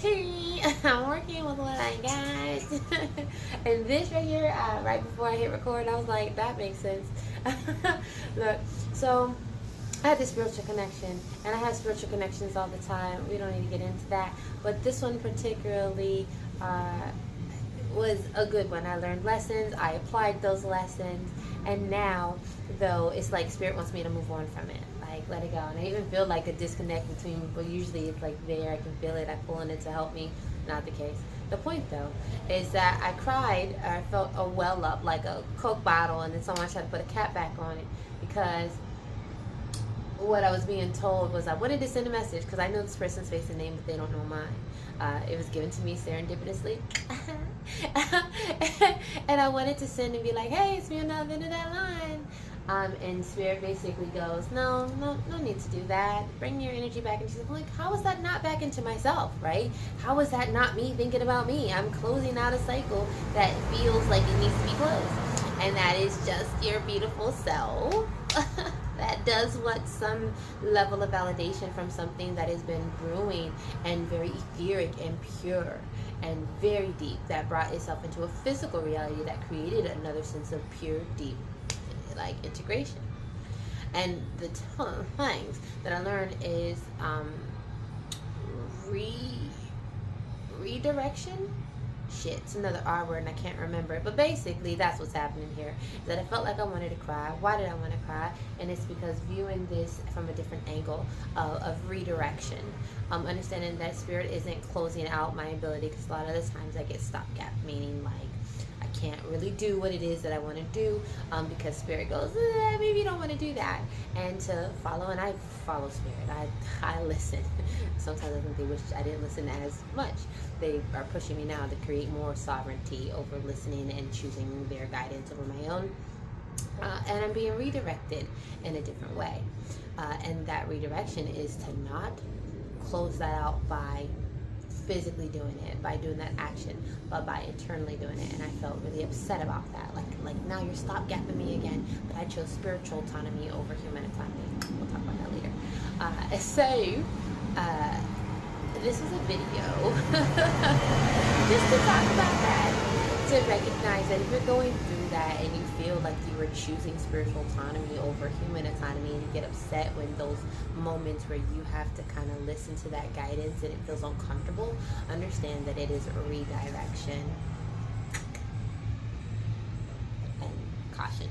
okay, I'm working with what I got. And this right here, right before I hit record, I was like, that makes sense. Look, so I had this spiritual connection, and I have spiritual connections all the time. We don't need to get into that. But this one particularly was a good one. I learned lessons, I applied those lessons, and now, though, it's like Spirit wants me to move on from it. Like, let it go. And I even feel like a disconnect between, but usually it's like there, I can feel it, I pull on it to help me. Not the case. The point, though, is that I cried, I felt a well up, like a Coke bottle, and then someone tried to put a cap back on it, because what I was being told was I wanted to send a message because I know this person's face and name, but they don't know mine. It was given to me serendipitously. And I wanted to send and be like, hey, it's me on the other end of that line. And Spirit basically goes, no need to do that. Bring your energy back into the like, how is that not back into myself, right? How is that not me thinking about me? I'm closing out a cycle that feels like it needs to be closed. And that is just your beautiful self that does want some level of validation from something that has been brewing and very etheric and pure and very deep, that brought itself into a physical reality that created another sense of pure, deep, like, integration. And the things that I learned is redirection. Shit, it's another R word and I can't remember it. But basically, that's what's happening here. That I felt like I wanted to cry. Why did I want to cry? And it's because viewing this from a different angle of redirection. Understanding that Spirit isn't closing out my ability, because a lot of the times I get stopgap, meaning like I can't really do what it is that I want to do, because Spirit goes, maybe you don't want to do that. And to follow, and I follow Spirit. I listen. Sometimes I think they wish I didn't listen as much. They are pushing me now to create more sovereignty over listening and choosing their guidance over my own. And I'm being redirected in a different way. And that redirection is to not close that out by physically doing it, by doing that action, but by internally doing it. And I felt really upset about that. Like now you're stopgapping me again, but I chose spiritual autonomy over human autonomy. We'll talk about that later. This is a video just to talk about that, to recognize that if you're going through that and you feel like you were choosing spiritual autonomy over human autonomy, and you get upset when those moments where you have to kind of listen to that guidance and it feels uncomfortable, understand that it is a redirection. And caution.